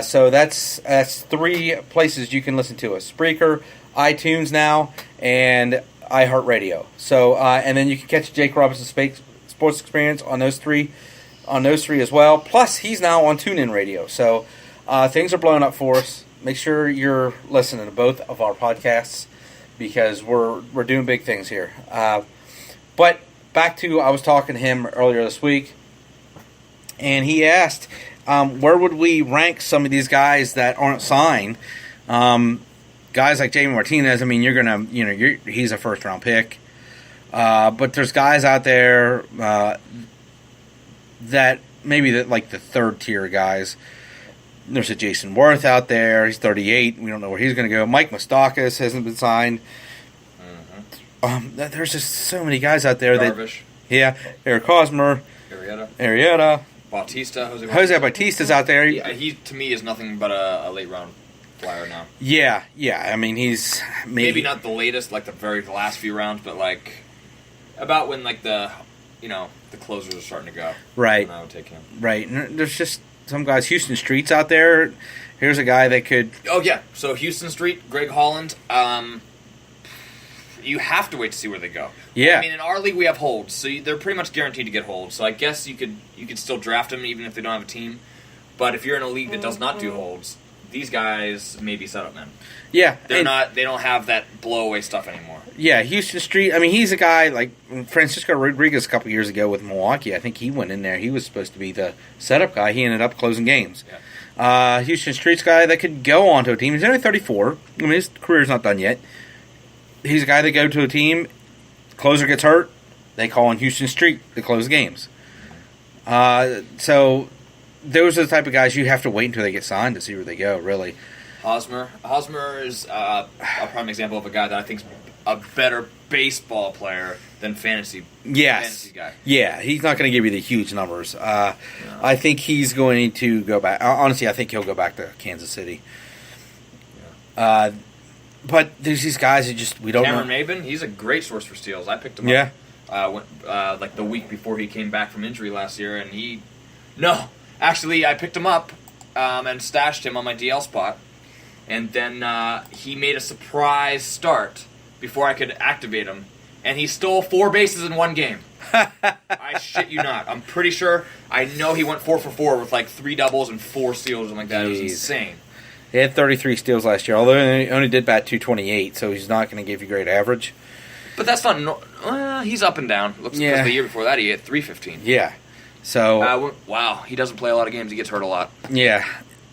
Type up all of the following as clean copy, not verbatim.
So that's 3 places you can listen to us: Spreaker, iTunes now, and iHeartRadio. So and then you can catch Jake Robinson's Sports Experience on those three as well. Plus, he's now on TuneIn Radio. So things are blowing up for us. Make sure you're listening to both of our podcasts because we're doing big things here. But back to, I was talking to him earlier this week, and he asked, where would we rank some of these guys that aren't signed? Guys like Jamie Martinez. I mean, he's a first round pick. But there's guys out there that maybe like the third tier guys. There's a Jason Worth out there. He's 38. We don't know where he's going to go. Mike Moustakas hasn't been signed. There's just so many guys out there. Darvish. Eric Hosmer. Arrieta. Bautista. Jose Bautista's out there. He to me is nothing but a late round flyer now. Yeah. I mean, he's maybe not the latest, like the last few rounds, but like about when like the closers are starting to go. Right. I would take him. Right. And there's just some guys. Houston Street's out there. Here's a guy that could. Oh yeah. So Houston Street, Greg Holland. You have to wait to see where they go. Yeah. I mean, in our league we have holds, so they're pretty much guaranteed to get holds. So I guess you could still draft them even if they don't have a team. But if you're in a league that does not do holds, these guys may be setup men. Yeah. They don't have that blow away stuff anymore. Yeah, Houston Street. I mean, he's a guy like Francisco Rodriguez a couple years ago with Milwaukee. I think he went in there. He was supposed to be the setup guy. He ended up closing games. Yeah. Houston Street's guy that could go onto a team. He's only 34. I mean, his career's not done yet. He's a guy that go to a team, closer gets hurt, they call on Houston Street to close games. So those are the type of guys you have to wait until they get signed to see where they go, really. Hosmer is a prime example of a guy that I think is a better baseball player than fantasy guy. Yeah, he's not going to give you the huge numbers. No. I think he's going to go back. Honestly, I think he'll go back to Kansas City. Yeah. But there's these guys who we don't Cameron know. Maben, he's a great source for steals. I picked him up. Like the week before he came back from injury last year, and I picked him up and stashed him on my DL spot, and then he made a surprise start before I could activate him, and he stole 4 bases in one game. I shit you not. I'm pretty sure. I know he went 4 for 4 with like 3 doubles and 4 steals and like that. Jeez. It was insane. He had 33 steals last year, although he only did bat .228, so he's not going to give you great average. But that's not. He's up and down. Looks because the year before that he hit .315. Yeah. So. Wow, he doesn't play a lot of games. He gets hurt a lot. Yeah,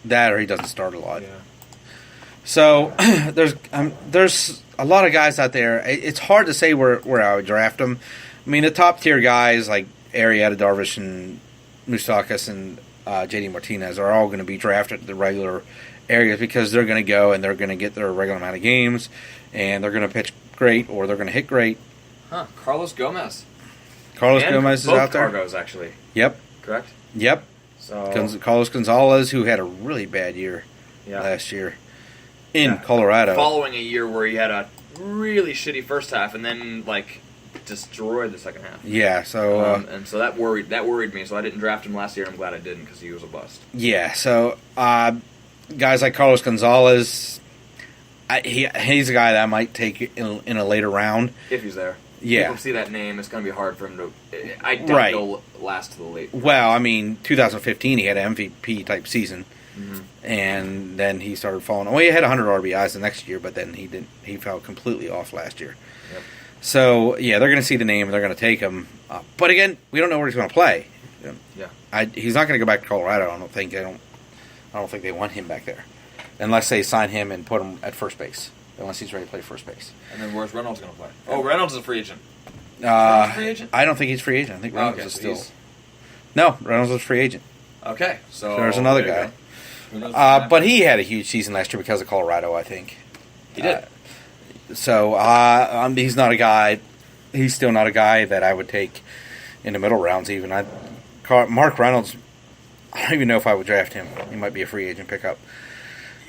that or he doesn't start a lot. Yeah. So there's a lot of guys out there. It's hard to say where I would draft them. I mean, the top tier guys like Arrieta, Darvish, and Moustakas and JD Martinez are all going to be drafted at the regular areas because they're going to go and they're going to get their regular amount of games and they're going to pitch great or they're going to hit great. Carlos Gomez. Gomez is out there. Both Cargos, actually. Yep. Correct? Yep. So Carlos Gonzalez, who had a really bad year last year in Colorado. Following a year where he had a really shitty first half and then, destroyed the second half. Yeah, so... and so that worried me, so I didn't draft him last year, and I'm glad I didn't because he was a bust. Yeah, so... guys like Carlos Gonzalez, he's a guy that I might take in a later round. If he's there. Yeah. People see that name, it's going to be hard for him to... I doubt he'll last to the late. Well, I mean, 2015, he had an MVP-type season, and then he started falling. Well, he had 100 RBIs the next year, but then he fell completely off last year. Yep. So, yeah, they're going to see the name, and they're going to take him. But again, we don't know where he's going to play. Yeah. He's not going to go back to Colorado, I don't think. I don't think they want him back there, unless they sign him and put him at first base. Unless he's ready to play first base. And then where's Reynolds going to play? Oh, Reynolds is a free agent. Free agent? I don't think he's free agent. I think Reynolds is still. No, Reynolds is free agent. Okay, so there's another guy. But he had a huge season last year because of Colorado, I think. He did. He's not a guy. He's still not a guy that I would take in the middle rounds. Even Mark Reynolds. I don't even know if I would draft him. He might be a free agent pickup.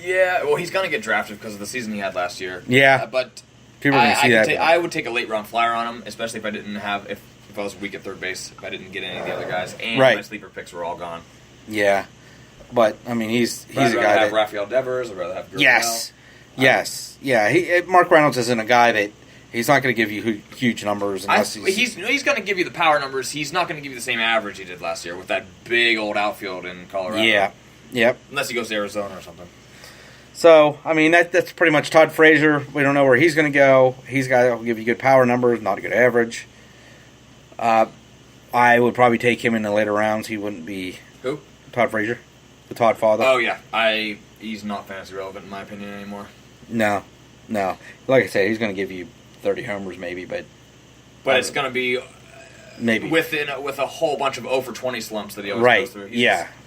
Yeah, well, he's going to get drafted because of the season he had last year. Yeah, but people are going to see that. I would take a late round flyer on him, especially if I didn't have if I was weak at third base, if I didn't get any of the other guys, and my sleeper picks were all gone. Yeah, But I mean, he's a I'd rather guy have that Rafael Devers. I'd rather have Gurriel. Yes. Yeah. Mark Reynolds isn't a guy that he's not going to give you huge numbers unless he's going to give you the power numbers. He's not going to give you the same average he did last year with that big old outfield in Colorado. Yeah. Yep. Unless he goes to Arizona or something. So, I mean, that's pretty much Todd Frazier. We don't know where he's going to go. He's got to give you good power numbers, not a good average. I would probably take him in the later rounds. He wouldn't be... Who? Todd Frazier. The Todd father. Oh, yeah. He's not fantasy relevant in my opinion anymore. No. Like I said, he's going to give you 30 homers maybe, but it's going to be... Maybe with a whole bunch of 0 for 20 slumps that he always goes through.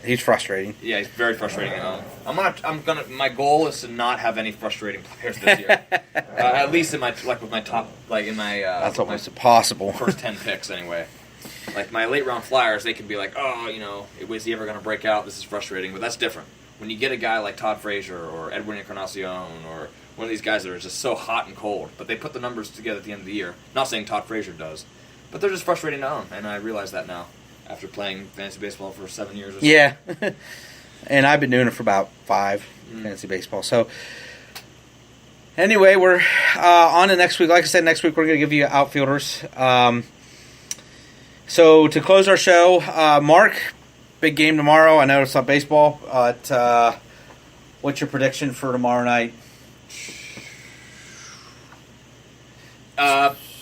He's frustrating. Yeah, he's very frustrating. My goal is to not have any frustrating players this year. At least with my top that's almost impossible. First 10 picks anyway. Like my late round flyers, they can be like, is he ever going to break out? This is frustrating, but that's different. When you get a guy like Todd Frazier or Edwin Encarnacion or one of these guys that are just so hot and cold, but they put the numbers together at the end of the year. Not saying Todd Frazier does. But they're just frustrating to own, and I realize that now after playing fantasy baseball for 7 years or so. Yeah, and I've been doing it for about 5, fantasy baseball. So anyway, we're on to next week. Like I said, next week we're going to give you outfielders. So to close our show, Mark, big game tomorrow. I know it's not baseball. What's your prediction for tomorrow night?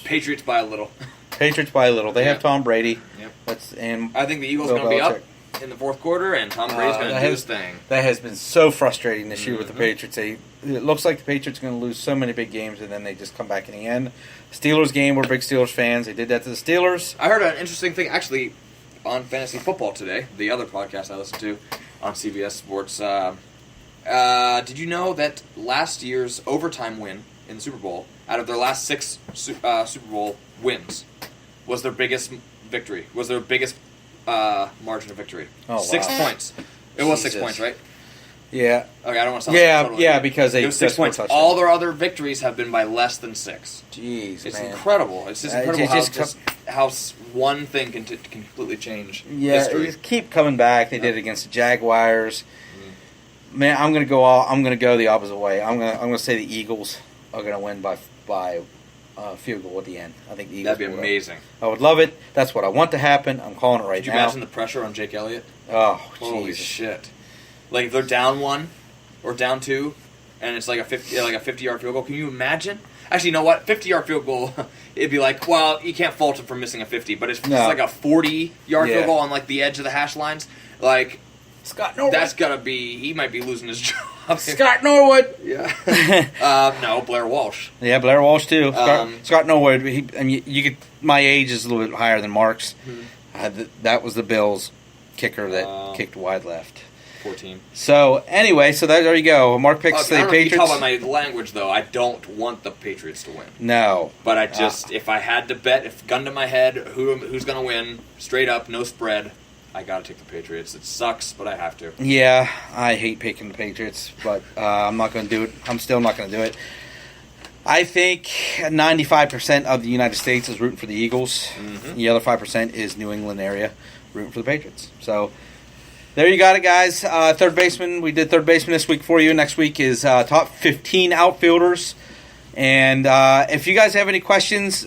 Patriots by a little. Patriots by a little. They have Tom Brady. Yep. And I think the Eagles are going to be up in the fourth quarter, and Tom Brady's going to do his thing. That has been so frustrating this year with the Patriots. It looks like the Patriots are going to lose so many big games, and then they just come back in the end. Steelers game, we're big Steelers fans. They did that to the Steelers. I heard an interesting thing, actually, on Fantasy Football today, the other podcast I listened to on CBS Sports. Did you know that last year's overtime win in the Super Bowl, out of their last 6 Super Bowl wins, was their biggest victory, was their biggest margin of victory. Oh, 6 points. It was 6 points, right? Yeah. Okay, I don't want to sound totally because it was 6 points. All their other victories have been by less than 6. Jeez, it's man. incredible. It's just incredible how one thing can completely change history. Just keep coming back. They did it against the Jaguars. Man, I'm gonna go the opposite way. I'm gonna say the Eagles are gonna win by field goal at the end. I think the Eagles. That'd be amazing. I would love it. That's what I want to happen. I'm calling it right now. Could you imagine the pressure on Jake Elliott? Oh, holy shit! Like if they're down 1 or down 2, and it's like a 50-yard field goal. Can you imagine? Actually, you know what? 50-yard field goal. It'd be like, well, you can't fault him for missing a 50, but it's like a 40-yard field goal on like the edge of the hash lines. Like Scott Norwood. That's gotta be. He might be losing his job. Scott Norwood. Yeah. No, Blair Walsh. Yeah, Blair Walsh too. Scott Norwood. You could. My age is a little bit higher than Mark's. That was the Bills kicker that kicked wide left. 14. So anyway, there you go. Mark picks the Patriots. If you tell by my language, though, I don't want the Patriots to win. No, but I just, if I had to bet, if gun to my head, who's going to win, straight up, no spread, I got to take the Patriots. It sucks, but I have to. Yeah, I hate picking the Patriots, but I'm not going to do it. I'm still not going to do it. I think 95% of the United States is rooting for the Eagles. Mm-hmm. The other 5% is New England area rooting for the Patriots. So there you got it, guys. Third baseman. We did third baseman this week for you. Next week is top 15 outfielders. And if you guys have any questions,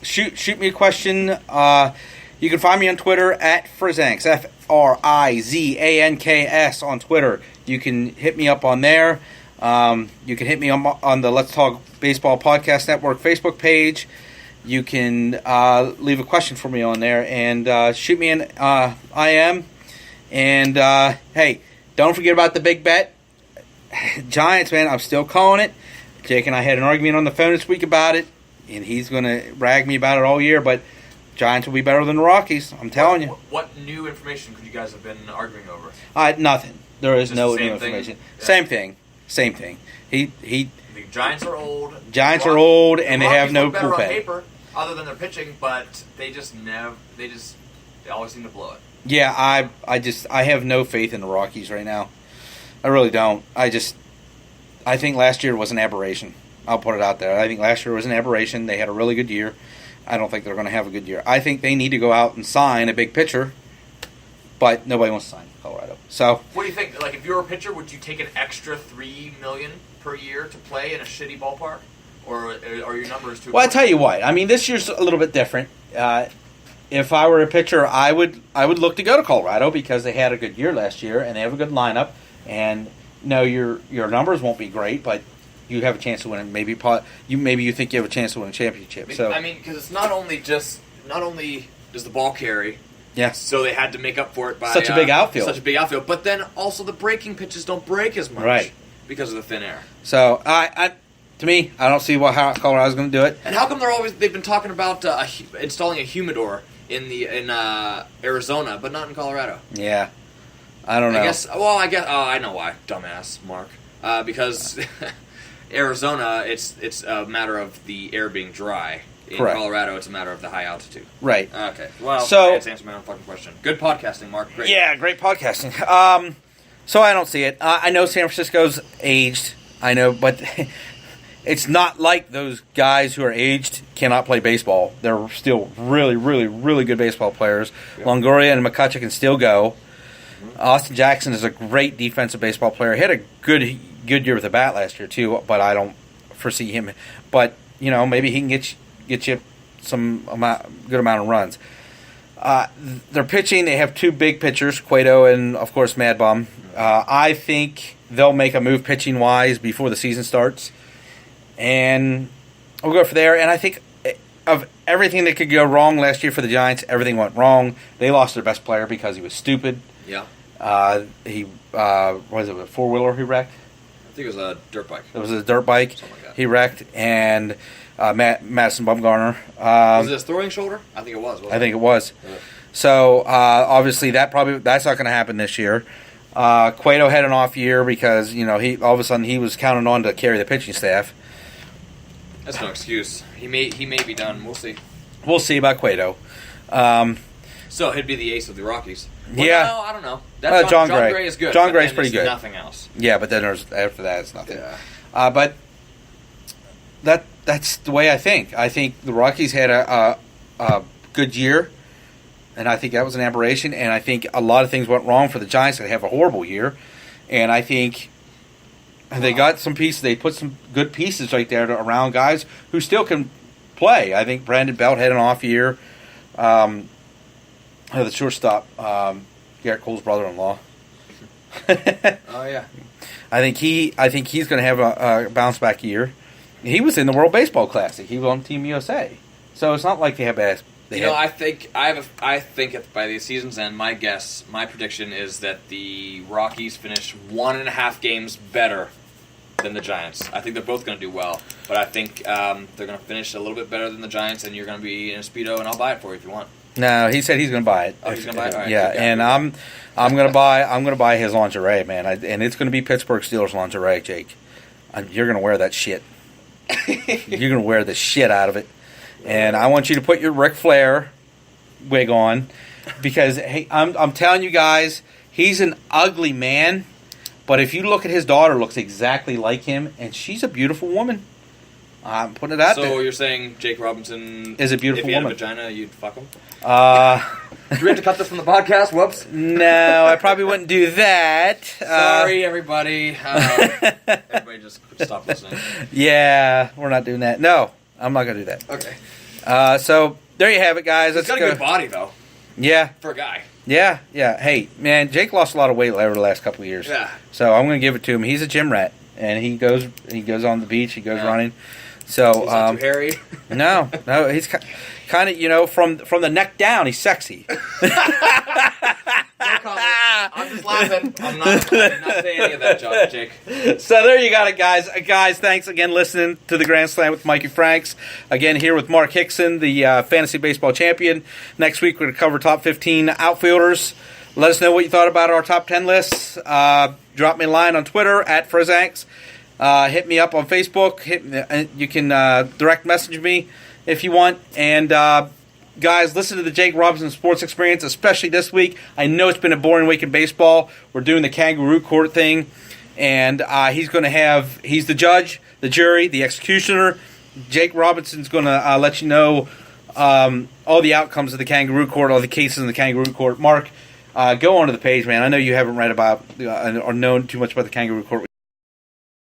shoot me a question. You can find me on Twitter at Frizanks, Frizanks on Twitter. You can hit me up on there. You can hit me on the Let's Talk Baseball Podcast Network Facebook page. You can leave a question for me on there and shoot me an IM. And, hey, don't forget about the big bet. Giants, man, I'm still calling it. Jake and I had an argument on the phone this week about it, and he's going to rag me about it all year, but Giants will be better than the Rockies. I'm telling you. What new information could you guys have been arguing over? Nothing. There is just no new information. Yeah. Same thing. The Giants are old. Giants are old, and they have no better on bullpen. Paper, other than their pitching, but they always seem to blow it. Yeah, I have no faith in the Rockies right now. I really don't. I think last year was an aberration. I'll put it out there. I think last year was an aberration. They had a really good year. I don't think they're going to have a good year. I think they need to go out and sign a big pitcher but nobody wants to sign Colorado. So what do you think? Like, if you were a pitcher, would you take an extra $3 million per year to play in a shitty ballpark, or are your numbers too? Well, I tell you what. I mean, this year's a little bit different. If I were a pitcher, I would look to go to Colorado because they had a good year last year and they have a good lineup. And no, your numbers won't be great, but you have a chance to win it. Maybe you think you have a chance to win a championship. So I mean, because it's not only does the ball carry. Yeah. So they had to make up for it by such a big outfield. But then also the breaking pitches don't break as much, right? Because of the thin air. So to me, I don't see how Colorado's going to do it. And how come they've been talking about installing a humidor in Arizona, but not in Colorado? Yeah, I don't know. I know why, dumbass Mark. Because Arizona, it's a matter of the air being dry. In Correct. Colorado, it's a matter of the high altitude. Right. Okay. Well, so that's answered my own fucking question. Good podcasting, Mark. Great. Yeah, great podcasting. So I don't see it. I know San Francisco's aged. I know, but it's not like those guys who are aged cannot play baseball. They're still really, really, really good baseball players. Yeah. Longoria and McCutcheon can still go. Austin Jackson is a great defensive baseball player. He had a good year with the bat last year too, but I don't foresee him. But maybe he can get you some good amount of runs. They're pitching. They have two big pitchers, Cueto and of course Mad Bum. I think they'll make a move pitching wise before the season starts, and we'll go for there. And I think of everything that could go wrong last year for the Giants, everything went wrong. They lost their best player because he was stupid. Yeah. He was it a 4-wheeler he wrecked? I think it was a dirt bike. It was a dirt bike. Something like that. He wrecked, and Madison Bumgarner. Was it his throwing shoulder? I think it was. I think it was. Yeah. So obviously that's not going to happen this year. Cueto had an off year because he all of a sudden he was counted on to carry the pitching staff. That's no excuse. He may be done. We'll see. We'll see about Cueto. So he'd be the ace of the Rockies. Well, yeah. No, I don't know. John Gray is good. John Gray's pretty good. Nothing else. Yeah, but then after that it's nothing. Yeah. But that's the way I think. I think the Rockies had a good year, and I think that was an aberration. And I think a lot of things went wrong for the Giants. They have a horrible year, and I think they got some pieces. They put some good pieces right there around guys who still can play. I think Brandon Belt had an off year. The shortstop, Garrett Cole's brother-in-law. Oh yeah. I think he's going to have a bounce back year. He was in the World Baseball Classic. He was on Team USA. So it's not like they have bad. I think by the season's end, my prediction is that the Rockies finish 1.5 games better than the Giants. I think they're both going to do well, but I think they're going to finish a little bit better than the Giants, and you're going to be in a Speedo, and I'll buy it for you if you want. No, he said he's going to buy it. Oh, he's going to buy it. All right, yeah, and I'm going to buy his lingerie, man. And it's going to be Pittsburgh Steelers lingerie, Jake. You're going to wear that shit. You're going to wear the shit out of it. And I want you to put your Ric Flair wig on because hey, I'm telling you guys, he's an ugly man, but if you look at his daughter, looks exactly like him, and she's a beautiful woman. I'm putting it out there. So you're saying Jake Robinson is a beautiful woman. If he had a vagina, you'd fuck him? Do we have to cut this from the podcast? Whoops. No, I probably wouldn't do that. Sorry, everybody. Everybody just stop listening. Yeah, we're not doing that. No, I'm not going to do that. Okay. So there you have it, guys. He's got a good body, though. Yeah. For a guy. Yeah. Hey, man, Jake lost a lot of weight over the last couple of years. Yeah. So I'm going to give it to him. He's a gym rat, and he goes on the beach. He goes running. So he's not too hairy. No, he's kind of from the neck down. He's sexy. I'm just laughing. I'm not saying any of that, Jake. So there you got it, guys. Guys, thanks again listening to the Grand Slam with Mikey Franks. Again, here with Mark Hickson, the fantasy baseball champion. Next week we're going to cover top 15 outfielders. Let us know what you thought about our top 10 lists. Drop me a line on Twitter @FrizzAnks. Hit me up on Facebook. You can direct message me if you want. And guys, listen to the Jake Robinson Sports Experience, especially this week. I know it's been a boring week in baseball. We're doing the kangaroo court thing. And he's the judge, the jury, the executioner. Jake Robinson's going to let you know all the outcomes of the kangaroo court, all the cases in the kangaroo court. Mark, go onto the page, man. I know you haven't read about or known too much about the Kangaroo Court.